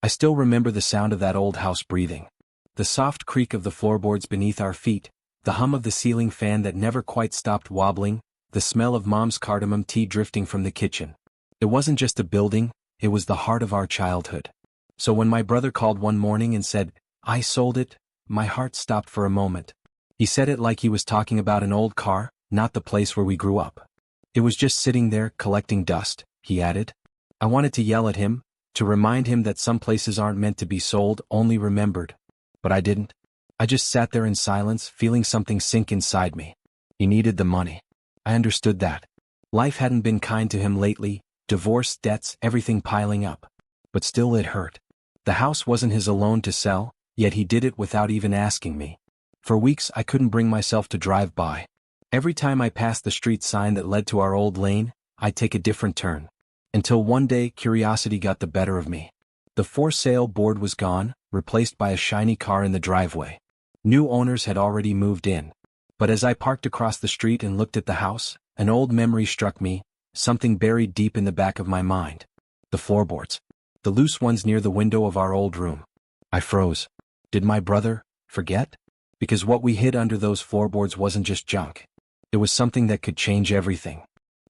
I still remember the sound of that old house breathing. The soft creak of the floorboards beneath our feet, the hum of the ceiling fan that never quite stopped wobbling, the smell of Mom's cardamom tea drifting from the kitchen. It wasn't just a building, it was the heart of our childhood. So when my brother called one morning and said, "I sold it," my heart stopped for a moment. He said it like he was talking about an old car, not the place where we grew up. It was just sitting there, collecting dust, he added. I wanted to yell at him, to remind him that some places aren't meant to be sold, only remembered. But I didn't. I just sat there in silence, feeling something sink inside me. He needed the money. I understood that. Life hadn't been kind to him lately, divorce, debts, everything piling up. But still it hurt. The house wasn't his alone to sell, yet he did it without even asking me. For weeks I couldn't bring myself to drive by. Every time I passed the street sign that led to our old lane, I'd take a different turn. Until one day curiosity got the better of me. The for sale board was gone, replaced by a shiny car in the driveway. New owners had already moved in. But as I parked across the street and looked at the house, an old memory struck me, something buried deep in the back of my mind. The floorboards. The loose ones near the window of our old room. I froze. Did my brother forget? Because what we hid under those floorboards wasn't just junk. It was something that could change everything.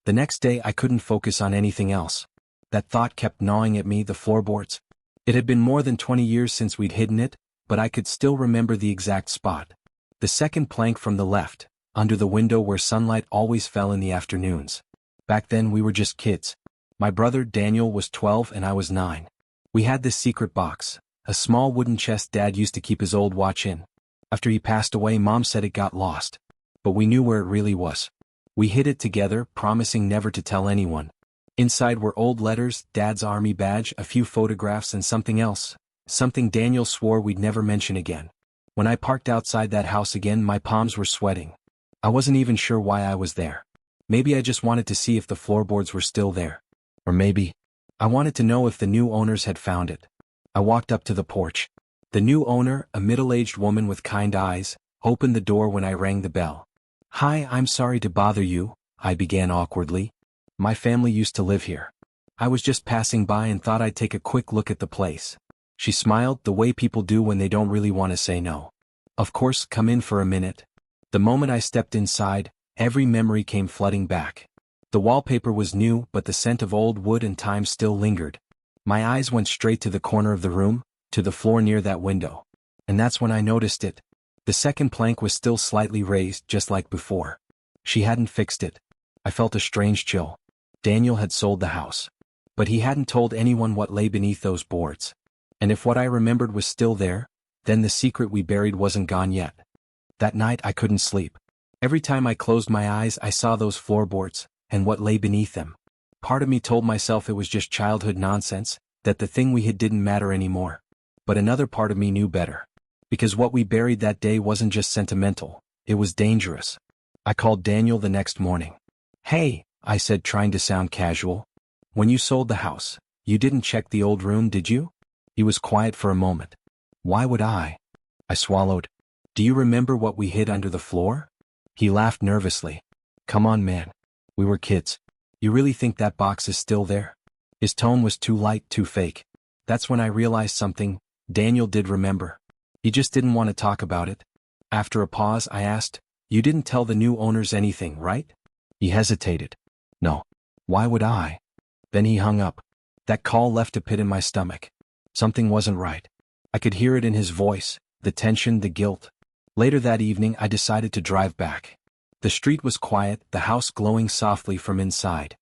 The next day I couldn't focus on anything else. That thought kept gnawing at me, the floorboards. It had been more than 20 years since we'd hidden it, but I could still remember the exact spot. The second plank from the left, under the window where sunlight always fell in the afternoons. Back then we were just kids. My brother Daniel was 12 and I was 9. We had this secret box, a small wooden chest Dad used to keep his old watch in. After he passed away, Mom said it got lost. But we knew where it really was. We hid it together, promising never to tell anyone. Inside were old letters, Dad's army badge, a few photographs and something else. Something Daniel swore we'd never mention again. When I parked outside that house again, my palms were sweating. I wasn't even sure why I was there. Maybe I just wanted to see if the floorboards were still there. Or maybe I wanted to know if the new owners had found it. I walked up to the porch. The new owner, a middle-aged woman with kind eyes, opened the door when I rang the bell. "Hi, I'm sorry to bother you," I began awkwardly. "My family used to live here. I was just passing by and thought I'd take a quick look at the place." She smiled, the way people do when they don't really want to say no. "Of course, come in for a minute." The moment I stepped inside, every memory came flooding back. The wallpaper was new, but the scent of old wood and time still lingered. My eyes went straight to the corner of the room, to the floor near that window. And that's when I noticed it. The second plank was still slightly raised, just like before. She hadn't fixed it. I felt a strange chill. Daniel had sold the house. But he hadn't told anyone what lay beneath those boards. And if what I remembered was still there, then the secret we buried wasn't gone yet. That night I couldn't sleep. Every time I closed my eyes I saw those floorboards, and what lay beneath them. Part of me told myself it was just childhood nonsense, that the thing we hid didn't matter anymore. But another part of me knew better. Because what we buried that day wasn't just sentimental, it was dangerous. I called Daniel the next morning. "Hey," I said, trying to sound casual. "When you sold the house, you didn't check the old room, did you?" He was quiet for a moment. "Why would I?" I swallowed. "Do you remember what we hid under the floor?" He laughed nervously. "Come on, man. We were kids. You really think that box is still there?" His tone was too light, too fake. That's when I realized something. Daniel did remember. He just didn't want to talk about it. After a pause, I asked, "You didn't tell the new owners anything, right?" He hesitated. "No. Why would I?" Then he hung up. That call left a pit in my stomach. Something wasn't right. I could hear it in his voice, the tension, the guilt. Later that evening, I decided to drive back. The street was quiet, the house glowing softly from inside.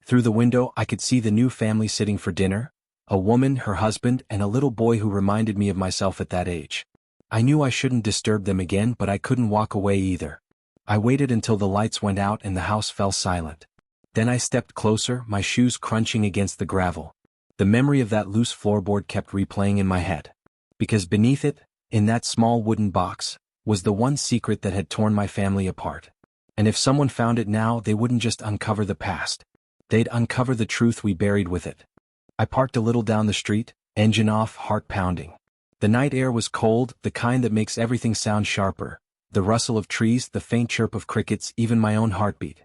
Through the window, I could see the new family sitting for dinner, a woman, her husband, and a little boy who reminded me of myself at that age. I knew I shouldn't disturb them again, but I couldn't walk away either. I waited until the lights went out and the house fell silent. Then I stepped closer, my shoes crunching against the gravel. The memory of that loose floorboard kept replaying in my head. Because beneath it, in that small wooden box, was the one secret that had torn my family apart. And if someone found it now, they wouldn't just uncover the past. They'd uncover the truth we buried with it. I parked a little down the street, engine off, heart pounding. The night air was cold, the kind that makes everything sound sharper. The rustle of trees, the faint chirp of crickets, even my own heartbeat.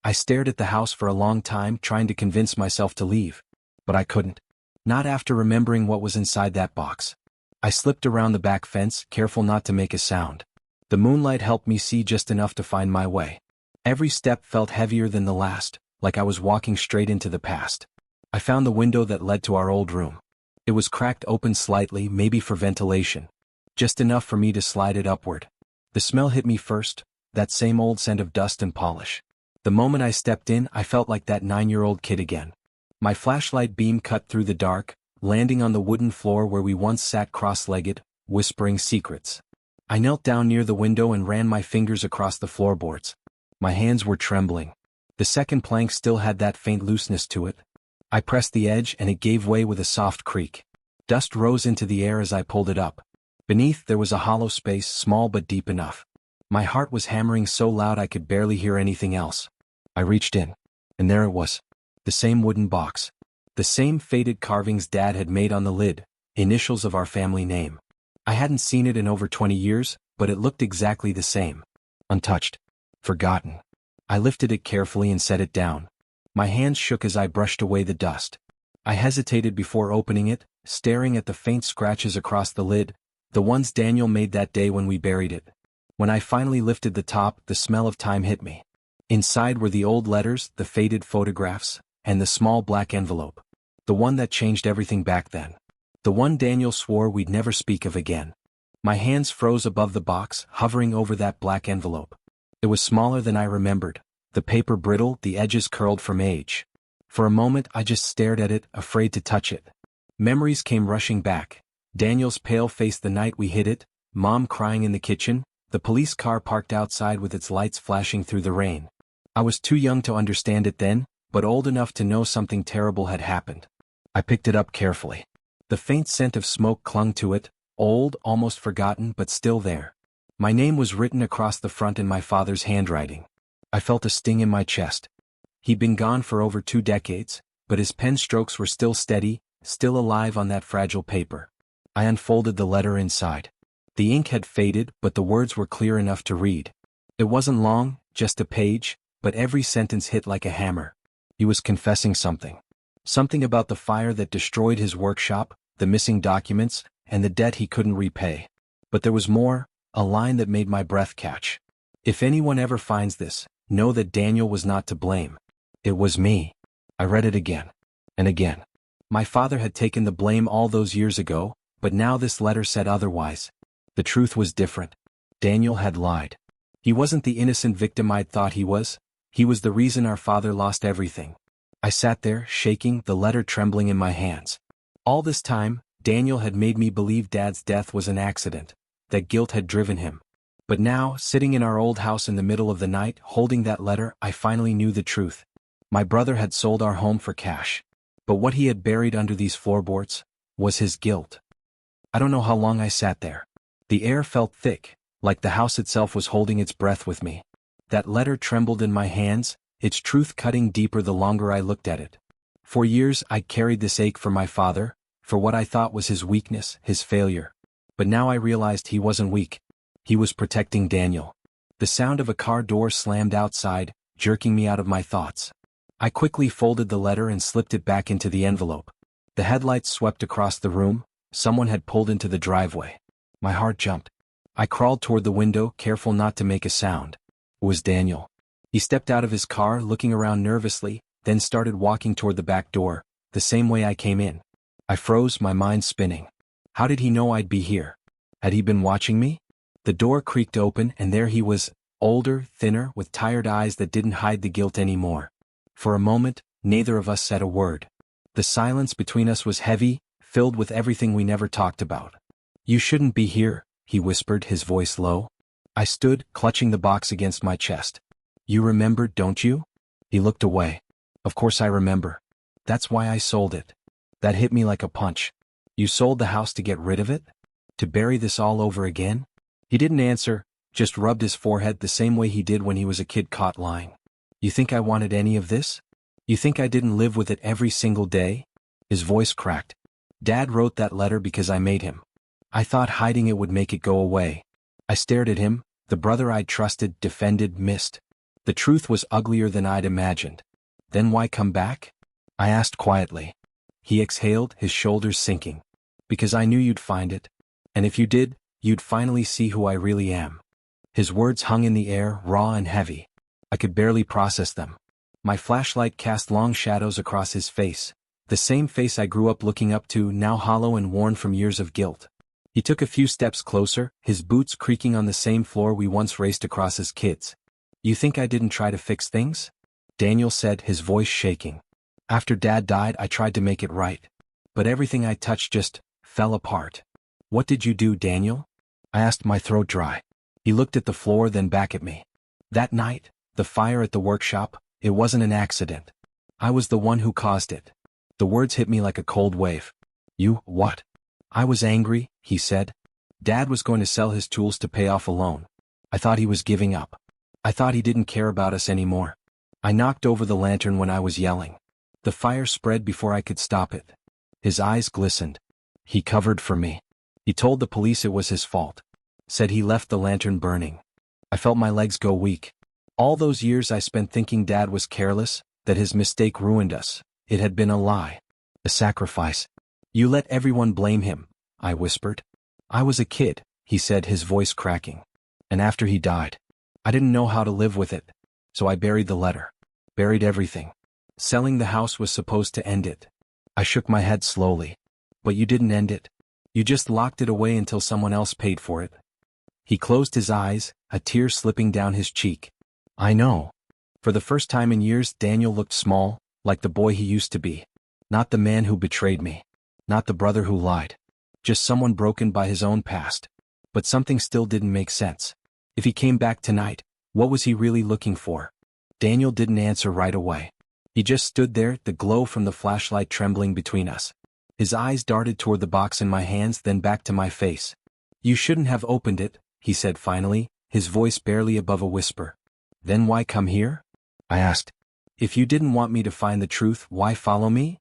I stared at the house for a long time, trying to convince myself to leave. But I couldn't. Not after remembering what was inside that box. I slipped around the back fence, careful not to make a sound. The moonlight helped me see just enough to find my way. Every step felt heavier than the last, like I was walking straight into the past. I found the window that led to our old room. It was cracked open slightly, maybe for ventilation. Just enough for me to slide it upward. The smell hit me first, that same old scent of dust and polish. The moment I stepped in, I felt like that 9-year-old kid again. My flashlight beam cut through the dark, landing on the wooden floor where we once sat cross-legged, whispering secrets. I knelt down near the window and ran my fingers across the floorboards. My hands were trembling. The second plank still had that faint looseness to it. I pressed the edge and it gave way with a soft creak. Dust rose into the air as I pulled it up. Beneath there was a hollow space, small but deep enough. My heart was hammering so loud I could barely hear anything else. I reached in. And there it was. The same wooden box. The same faded carvings Dad had made on the lid, initials of our family name. I hadn't seen it in over 20 years, but it looked exactly the same. Untouched. Forgotten. I lifted it carefully and set it down. My hands shook as I brushed away the dust. I hesitated before opening it, staring at the faint scratches across the lid, the ones Daniel made that day when we buried it. When I finally lifted the top, the smell of time hit me. Inside were the old letters, the faded photographs, and the small black envelope. The one that changed everything back then. The one Daniel swore we'd never speak of again. My hands froze above the box, hovering over that black envelope. It was smaller than I remembered, the paper brittle, the edges curled from age. For a moment I just stared at it, afraid to touch it. Memories came rushing back. Daniel's pale face the night we hid it, Mom crying in the kitchen, the police car parked outside with its lights flashing through the rain. I was too young to understand it then, but old enough to know something terrible had happened. I picked it up carefully. The faint scent of smoke clung to it, old, almost forgotten, but still there. My name was written across the front in my father's handwriting. I felt a sting in my chest. He'd been gone for over 2 decades, but his pen strokes were still steady, still alive on that fragile paper. I unfolded the letter inside. The ink had faded, but the words were clear enough to read. It wasn't long, just a page, but every sentence hit like a hammer. He was confessing something. Something about the fire that destroyed his workshop, the missing documents, and the debt he couldn't repay. But there was more, a line that made my breath catch. If anyone ever finds this, know that Daniel was not to blame. It was me. I read it again. And again. My father had taken the blame all those years ago, but now this letter said otherwise. The truth was different. Daniel had lied. He wasn't the innocent victim I'd thought he was. He was the reason our father lost everything. I sat there, shaking, the letter trembling in my hands. All this time, Daniel had made me believe Dad's death was an accident, that guilt had driven him. But now, sitting in our old house in the middle of the night, holding that letter, I finally knew the truth. My brother had sold our home for cash. But what he had buried under these floorboards was his guilt. I don't know how long I sat there. The air felt thick, like the house itself was holding its breath with me. That letter trembled in my hands, its truth cutting deeper the longer I looked at it. For years I carried this ache for my father, for what I thought was his weakness, his failure. But now I realized he wasn't weak. He was protecting Daniel. The sound of a car door slammed outside, jerking me out of my thoughts. I quickly folded the letter and slipped it back into the envelope. The headlights swept across the room. Someone had pulled into the driveway. My heart jumped. I crawled toward the window, careful not to make a sound. It was Daniel. He stepped out of his car, looking around nervously, then started walking toward the back door, the same way I came in. I froze, my mind spinning. How did he know I'd be here? Had he been watching me? The door creaked open, and there he was, older, thinner, with tired eyes that didn't hide the guilt anymore. For a moment, neither of us said a word. The silence between us was heavy, filled with everything we never talked about. "You shouldn't be here," he whispered, his voice low. I stood, clutching the box against my chest. "You remember, don't you?" He looked away. "Of course I remember. That's why I sold it." That hit me like a punch. "You sold the house to get rid of it? To bury this all over again?" He didn't answer, just rubbed his forehead the same way he did when he was a kid caught lying. "You think I wanted any of this? You think I didn't live with it every single day?" His voice cracked. "Dad wrote that letter because I made him. I thought hiding it would make it go away." I stared at him, the brother I'd trusted, defended, missed. The truth was uglier than I'd imagined. "Then why come back?" I asked quietly. He exhaled, his shoulders sinking. Because I knew you'd find it. And if you did, you'd finally see who I really am. His words hung in the air, raw and heavy. I could barely process them. My flashlight cast long shadows across his face. The same face I grew up looking up to, now hollow and worn from years of guilt. He took a few steps closer, his boots creaking on the same floor we once raced across as kids. You think I didn't try to fix things? Daniel said, his voice shaking. After Dad died, I tried to make it right. But everything I touched just fell apart. What did you do, Daniel? I asked, my throat dry. He looked at the floor, then back at me. That night, the fire at the workshop, it wasn't an accident. I was the one who caused it. The words hit me like a cold wave. You, what? I was angry, he said. Dad was going to sell his tools to pay off a loan. I thought he was giving up. I thought he didn't care about us anymore. I knocked over the lantern when I was yelling. The fire spread before I could stop it. His eyes glistened. He covered for me. He told the police it was his fault. Said he left the lantern burning. I felt my legs go weak. All those years I spent thinking Dad was careless, that his mistake ruined us. It had been a lie. A sacrifice. You let everyone blame him, I whispered. I was a kid, he said, his voice cracking. And after he died, I didn't know how to live with it. So I buried the letter. Buried everything. Selling the house was supposed to end it. I shook my head slowly. But you didn't end it. You just locked it away until someone else paid for it. He closed his eyes, a tear slipping down his cheek. I know. For the first time in years, Daniel looked small, like the boy he used to be. Not the man who betrayed me. Not the brother who lied. Just someone broken by his own past. But something still didn't make sense. If he came back tonight, what was he really looking for? Daniel didn't answer right away. He just stood there, the glow from the flashlight trembling between us. His eyes darted toward the box in my hands, then back to my face. You shouldn't have opened it, he said finally, his voice barely above a whisper. Then why come here? I asked. If you didn't want me to find the truth, why follow me?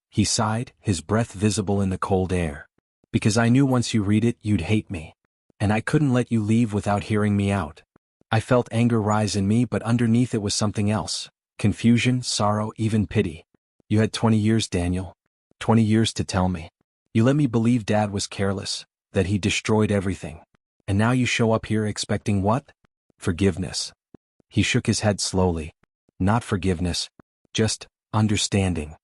He sighed, his breath visible in the cold air. Because I knew once you read it, you'd hate me. And I couldn't let you leave without hearing me out. I felt anger rise in me, but underneath it was something else. Confusion, sorrow, even pity. You had 20 years, Daniel. 20 years to tell me. You let me believe Dad was careless, that he destroyed everything. And now you show up here expecting what? Forgiveness. He shook his head slowly. Not forgiveness. Just understanding.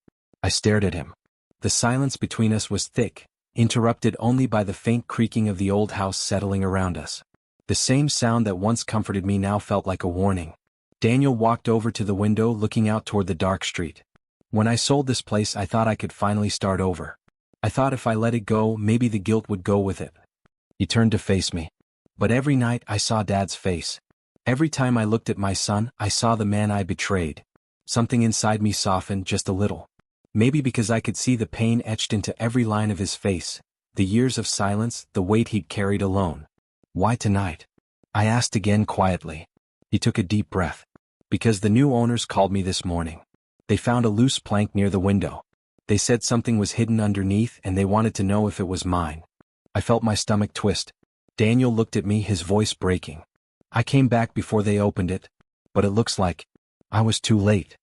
I stared at him. The silence between us was thick, interrupted only by the faint creaking of the old house settling around us. The same sound that once comforted me now felt like a warning. Daniel walked over to the window, looking out toward the dark street. When I sold this place, I thought I could finally start over. I thought if I let it go, maybe the guilt would go with it. He turned to face me. But every night I saw Dad's face. Every time I looked at my son, I saw the man I betrayed. Something inside me softened just a little. Maybe because I could see the pain etched into every line of his face, the years of silence, the weight he'd carried alone. Why tonight? I asked again quietly. He took a deep breath. Because the new owners called me this morning. They found a loose plank near the window. They said something was hidden underneath and they wanted to know if it was mine. I felt my stomach twist. Daniel looked at me, his voice breaking. I came back before they opened it, but it looks like I was too late.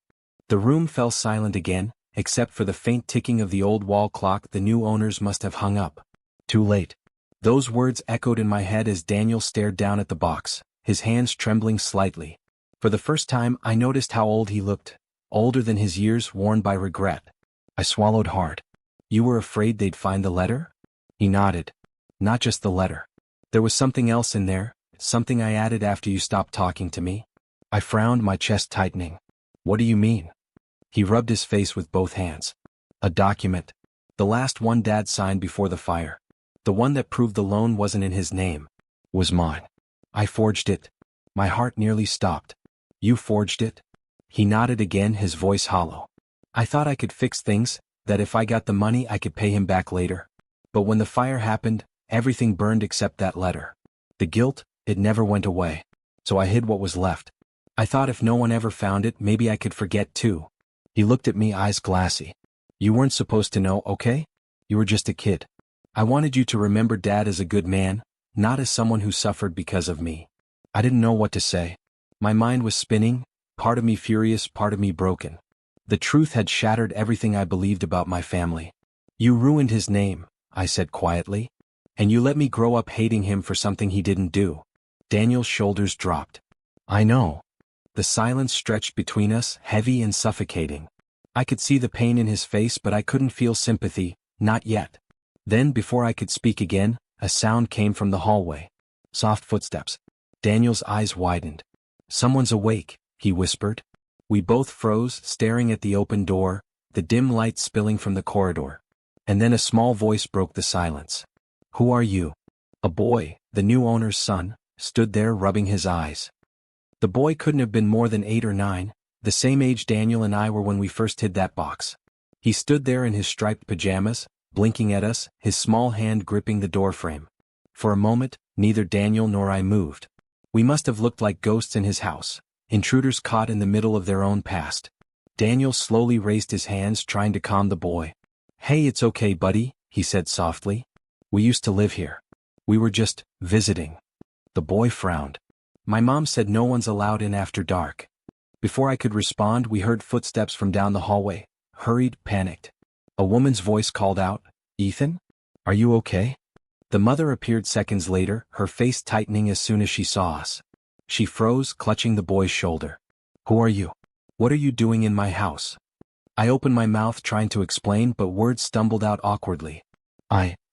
The room fell silent again, except for the faint ticking of the old wall clock the new owners must have hung up. Too late. Those words echoed in my head as Daniel stared down at the box, his hands trembling slightly. For the first time, I noticed how old he looked, older than his years worn by regret. I swallowed hard. You were afraid they'd find the letter? He nodded. Not just the letter. There was something else in there, something I added after you stopped talking to me. I frowned, my chest tightening. What do you mean? He rubbed his face with both hands. A document. The last one Dad signed before the fire. The one that proved the loan wasn't in his name. Was mine. I forged it. My heart nearly stopped. You forged it? He nodded again, his voice hollow. I thought I could fix things, that if I got the money I could pay him back later. But when the fire happened, everything burned except that letter. The guilt, it never went away. So I hid what was left. I thought if no one ever found it, maybe I could forget too. He looked at me, eyes glassy. You weren't supposed to know, okay? You were just a kid. I wanted you to remember Dad as a good man, not as someone who suffered because of me. I didn't know what to say. My mind was spinning, part of me furious, part of me broken. The truth had shattered everything I believed about my family. You ruined his name, I said quietly. And you let me grow up hating him for something he didn't do. Daniel's shoulders dropped. I know. The silence stretched between us, heavy and suffocating. I could see the pain in his face, but I couldn't feel sympathy, not yet. Then, before I could speak again, a sound came from the hallway. Soft footsteps. Daniel's eyes widened. Someone's awake, he whispered. We both froze, staring at the open door, the dim light spilling from the corridor. And then a small voice broke the silence. Who are you? A boy, the new owner's son, stood there rubbing his eyes. The boy couldn't have been more than 8 or 9, the same age Daniel and I were when we first hid that box. He stood there in his striped pajamas, blinking at us, his small hand gripping the doorframe. For a moment, neither Daniel nor I moved. We must have looked like ghosts in his house, intruders caught in the middle of their own past. Daniel slowly raised his hands, trying to calm the boy. Hey, it's okay, buddy, he said softly. We used to live here. We were just visiting. The boy frowned. My mom said no one's allowed in after dark. Before I could respond, we heard footsteps from down the hallway, hurried, panicked. A woman's voice called out, Ethan? Are you okay? The mother appeared seconds later, her face tightening as soon as she saw us. She froze, clutching the boy's shoulder. Who are you? What are you doing in my house? I opened my mouth trying to explain, but words stumbled out awkwardly.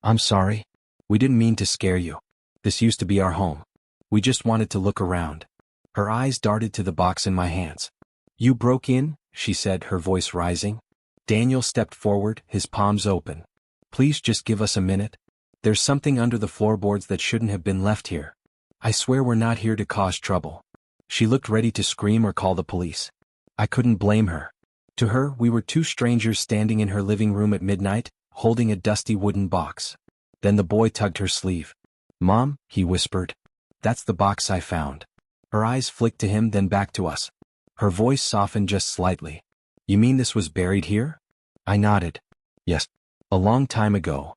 I'm sorry. We didn't mean to scare you. This used to be our home. We just wanted to look around. Her eyes darted to the box in my hands. You broke in, she said, her voice rising. Daniel stepped forward, his palms open. Please just give us a minute. There's something under the floorboards that shouldn't have been left here. I swear we're not here to cause trouble. She looked ready to scream or call the police. I couldn't blame her. To her, we were two strangers standing in her living room at midnight, holding a dusty wooden box. Then the boy tugged her sleeve. Mom, he whispered. That's the box I found. Her eyes flicked to him, then back to us. Her voice softened just slightly. You mean this was buried here? I nodded. Yes. A long time ago.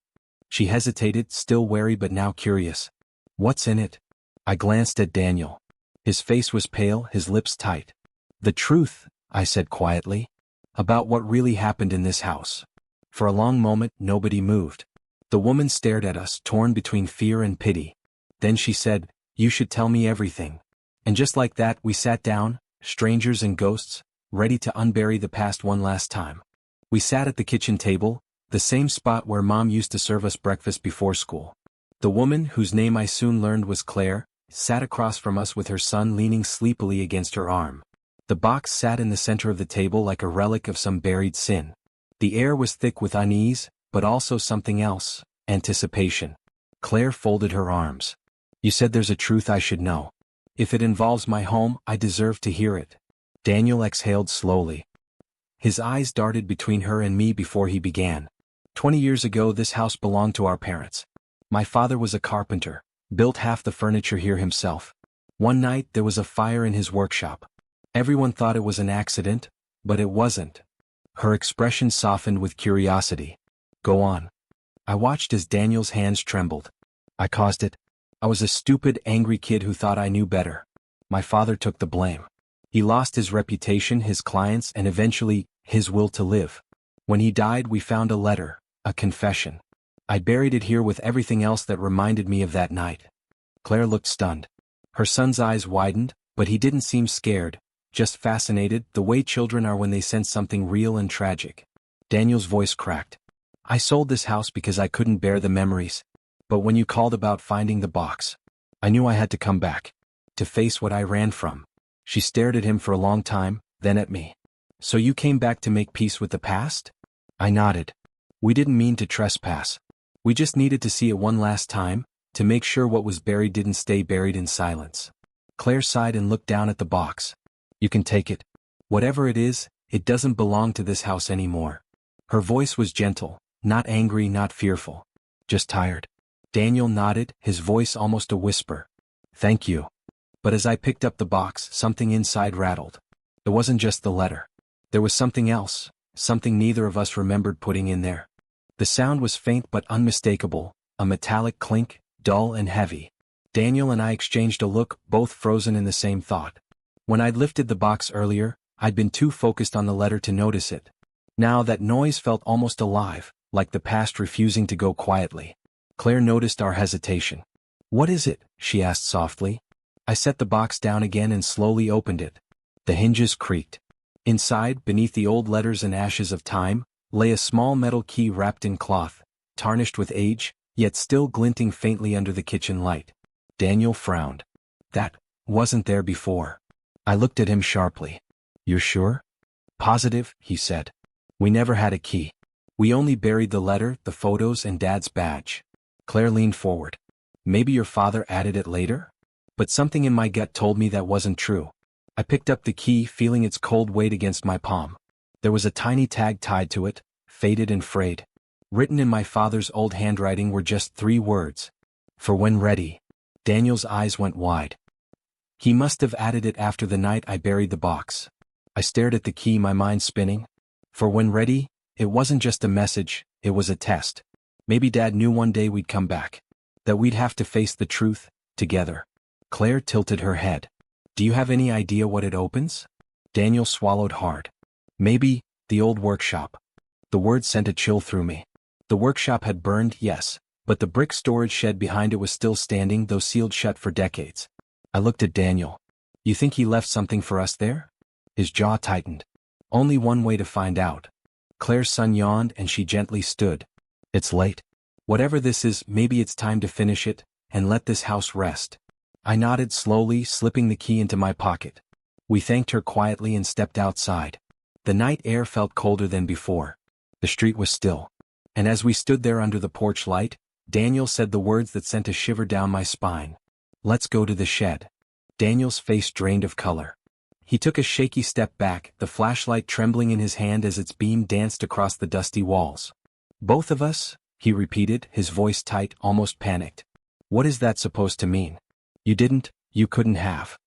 She hesitated, still wary but now curious. What's in it? I glanced at Daniel. His face was pale, his lips tight. The truth, I said quietly. About what really happened in this house. For a long moment, nobody moved. The woman stared at us, torn between fear and pity. Then she said, You should tell me everything. And just like that, we sat down, strangers and ghosts, ready to unbury the past one last time. We sat at the kitchen table, the same spot where Mom used to serve us breakfast before school. The woman, whose name I soon learned was Claire, sat across from us with her son leaning sleepily against her arm. The box sat in the center of the table like a relic of some buried sin. The air was thick with unease, but also something else, anticipation. Claire folded her arms. You said there's a truth I should know. If it involves my home, I deserve to hear it. Daniel exhaled slowly. His eyes darted between her and me before he began. 20 years ago, this house belonged to our parents. My father was a carpenter, built half the furniture here himself. One night, there was a fire in his workshop. Everyone thought it was an accident, but it wasn't. Her expression softened with curiosity. Go on. I watched as Daniel's hands trembled. I caused it. I was a stupid, angry kid who thought I knew better. My father took the blame. He lost his reputation, his clients, and eventually, his will to live. When he died, we found a letter, a confession. I buried it here with everything else that reminded me of that night. Claire looked stunned. Her son's eyes widened, but he didn't seem scared, just fascinated, the way children are when they sense something real and tragic. Daniel's voice cracked. I sold this house because I couldn't bear the memories. But when you called about finding the box, I knew I had to come back. To face what I ran from. She stared at him for a long time, then at me. So you came back to make peace with the past? I nodded. We didn't mean to trespass. We just needed to see it one last time, to make sure what was buried didn't stay buried in silence. Claire sighed and looked down at the box. You can take it. Whatever it is, it doesn't belong to this house anymore. Her voice was gentle, not angry, not fearful. Just tired. Daniel nodded, his voice almost a whisper. Thank you. But as I picked up the box, something inside rattled. It wasn't just the letter. There was something else, something neither of us remembered putting in there. The sound was faint but unmistakable, a metallic clink, dull and heavy. Daniel and I exchanged a look, both frozen in the same thought. When I'd lifted the box earlier, I'd been too focused on the letter to notice it. Now that noise felt almost alive, like the past refusing to go quietly. Claire noticed our hesitation. "What is it?" she asked softly. I set the box down again and slowly opened it. The hinges creaked. Inside, beneath the old letters and ashes of time, lay a small metal key wrapped in cloth, tarnished with age, yet still glinting faintly under the kitchen light. Daniel frowned. "That wasn't there before." I looked at him sharply. "You're sure?" "Positive," he said. "We never had a key. We only buried the letter, the photos, and Dad's badge." Claire leaned forward. "Maybe your father added it later?" But something in my gut told me that wasn't true. I picked up the key, feeling its cold weight against my palm. There was a tiny tag tied to it, faded and frayed. Written in my father's old handwriting were just 3 words. "For when ready." Daniel's eyes went wide. He must have added it after the night I buried the box. I stared at the key, my mind spinning. For when ready, it wasn't just a message, it was a test. Maybe Dad knew one day we'd come back. That we'd have to face the truth, together. Claire tilted her head. "Do you have any idea what it opens?" Daniel swallowed hard. "Maybe, the old workshop." The word sent a chill through me. The workshop had burned, yes, but the brick storage shed behind it was still standing, though sealed shut for decades. I looked at Daniel. "You think he left something for us there?" His jaw tightened. "Only one way to find out." Claire's son yawned and she gently stood. "It's late. Whatever this is, maybe it's time to finish it, and let this house rest." I nodded slowly, slipping the key into my pocket. We thanked her quietly and stepped outside. The night air felt colder than before. The street was still. And as we stood there under the porch light, Daniel said the words that sent a shiver down my spine. "Let's go to the shed." Daniel's face drained of color. He took a shaky step back, the flashlight trembling in his hand as its beam danced across the dusty walls. "Both of us?" he repeated, his voice tight, almost panicked. "What is that supposed to mean?" You couldn't have."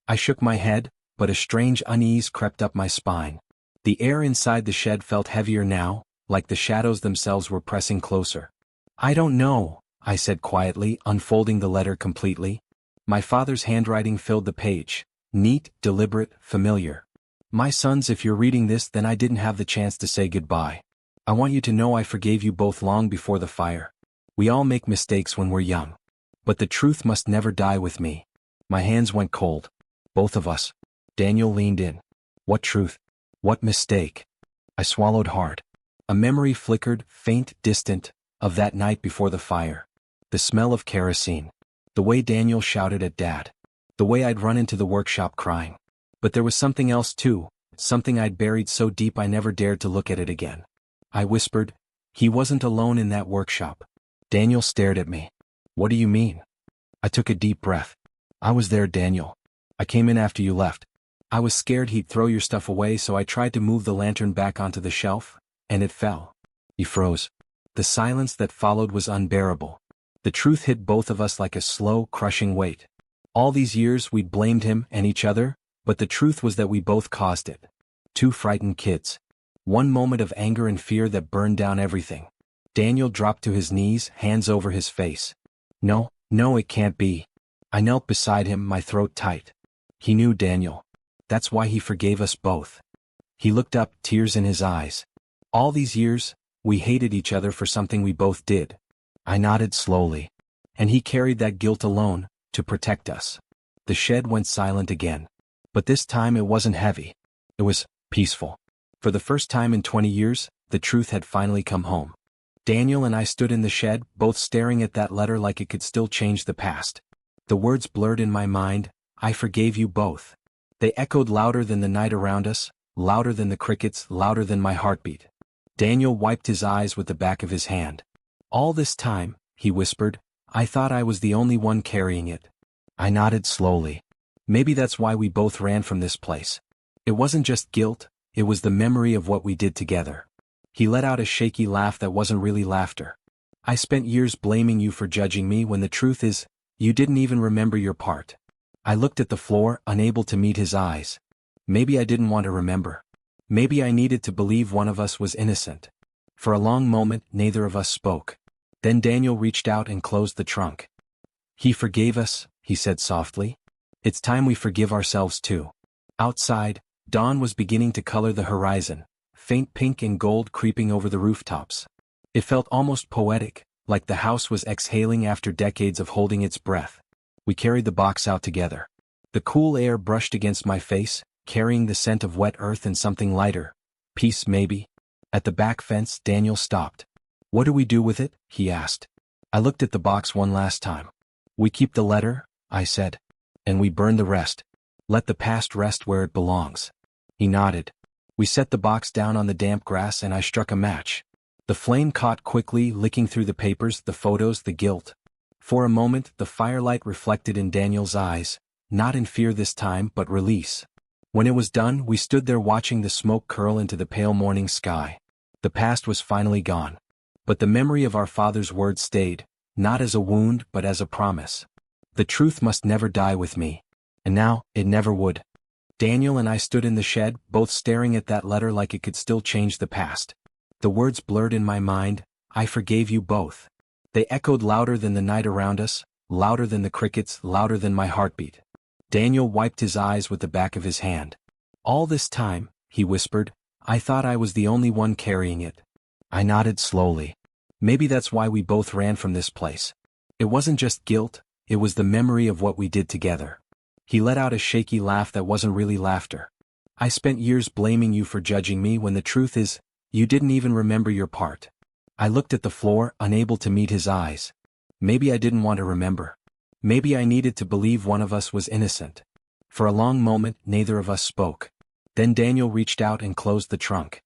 I shook my head, but a strange unease crept up my spine. The air inside the shed felt heavier now, like the shadows themselves were pressing closer. "I don't know," I said quietly, unfolding the letter completely. My father's handwriting filled the page. Neat, deliberate, familiar. "My sons, if you're reading this, then I didn't have the chance to say goodbye. I want you to know I forgave you both long before the fire. We all make mistakes when we're young. But the truth must never die with me." My hands went cold. "Both of us." Daniel leaned in. "What truth? What mistake?" I swallowed hard. A memory flickered, faint, distant, of that night before the fire. The smell of kerosene. The way Daniel shouted at Dad. The way I'd run into the workshop crying. But there was something else too, something I'd buried so deep I never dared to look at it again. I whispered, "He wasn't alone in that workshop." Daniel stared at me. "What do you mean?" I took a deep breath. "I was there, Daniel. I came in after you left. I was scared he'd throw your stuff away, so I tried to move the lantern back onto the shelf, and it fell." He froze. The silence that followed was unbearable. The truth hit both of us like a slow, crushing weight. All these years we'd blamed him and each other, but the truth was that we both caused it. 2 frightened kids. One moment of anger and fear that burned down everything. Daniel dropped to his knees, hands over his face. No, it can't be." I knelt beside him, my throat tight. He knew, Daniel. That's why he forgave us both. He looked up, tears in his eyes. "All these years, we hated each other for something we both did." I nodded slowly. "And he carried that guilt alone, to protect us." The shed went silent again. But this time it wasn't heavy. It was peaceful. For the first time in 20 years, the truth had finally come home. Daniel and I stood in the shed, both staring at that letter like it could still change the past. The words blurred in my mind, "I forgave you both." They echoed louder than the night around us, louder than the crickets, louder than my heartbeat. Daniel wiped his eyes with the back of his hand. "All this time," he whispered, "I thought I was the only one carrying it." I nodded slowly. "Maybe that's why we both ran from this place. It wasn't just guilt, it was the memory of what we did together." He let out a shaky laugh that wasn't really laughter. "I spent years blaming you for judging me when the truth is, you didn't even remember your part." I looked at the floor, unable to meet his eyes. Maybe I didn't want to remember. Maybe I needed to believe one of us was innocent. For a long moment, neither of us spoke. Then Daniel reached out and closed the trunk. "He forgave us," he said softly. "It's time we forgive ourselves too." Outside, Dawn was beginning to color the horizon, faint pink and gold creeping over the rooftops. It felt almost poetic, like the house was exhaling after decades of holding its breath. We carried the box out together. The cool air brushed against my face, carrying the scent of wet earth and something lighter. Peace, maybe? At the back fence, Daniel stopped. "What do we do with it?" he asked. I looked at the box one last time. "We keep the letter," I said. "And we burn the rest. Let the past rest where it belongs." He nodded. We set the box down on the damp grass and I struck a match. The flame caught quickly, licking through the papers, the photos, the guilt. For a moment, the firelight reflected in Daniel's eyes, not in fear this time, but release. When it was done, we stood there watching the smoke curl into the pale morning sky. The past was finally gone. But the memory of our father's words stayed, not as a wound but as a promise. The truth must never die with me. And now, it never would. Daniel and I stood in the shed, both staring at that letter like it could still change the past. The words blurred in my mind, "I forgave you both." They echoed louder than the night around us, louder than the crickets, louder than my heartbeat. Daniel wiped his eyes with the back of his hand. "All this time," he whispered, "I thought I was the only one carrying it." I nodded slowly. Maybe that's why we both ran from this place. It wasn't just guilt, it was the memory of what we did together. He let out a shaky laugh that wasn't really laughter. "I spent years blaming you for judging me when the truth is, you didn't even remember your part." I looked at the floor, unable to meet his eyes. Maybe I didn't want to remember. Maybe I needed to believe one of us was innocent. For a long moment, neither of us spoke. Then Daniel reached out and closed the trunk.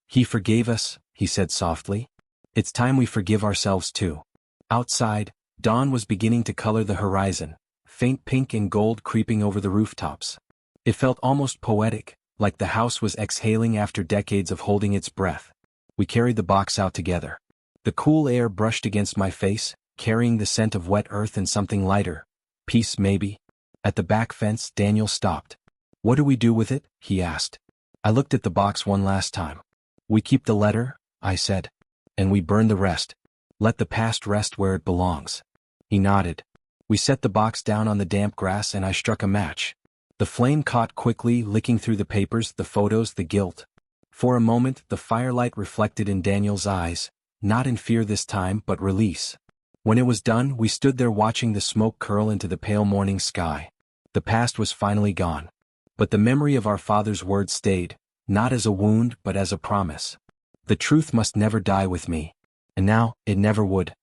"He forgave us," he said softly. "It's time we forgive ourselves too." Outside, dawn was beginning to color the horizon, faint pink and gold creeping over the rooftops. It felt almost poetic, like the house was exhaling after decades of holding its breath. We carried the box out together. The cool air brushed against my face, carrying the scent of wet earth and something lighter. Peace, maybe? At the back fence, Daniel stopped. "What do we do with it?" he asked. I looked at the box one last time. "We keep the letter," I said. "And we burn the rest. Let the past rest where it belongs." He nodded. We set the box down on the damp grass and I struck a match. The flame caught quickly, licking through the papers, the photos, the guilt. For a moment, the firelight reflected in Daniel's eyes, not in fear this time, but release. When it was done, we stood there watching the smoke curl into the pale morning sky. The past was finally gone. But the memory of our father's words stayed, not as a wound but as a promise. The truth must never die with me. And now, it never would.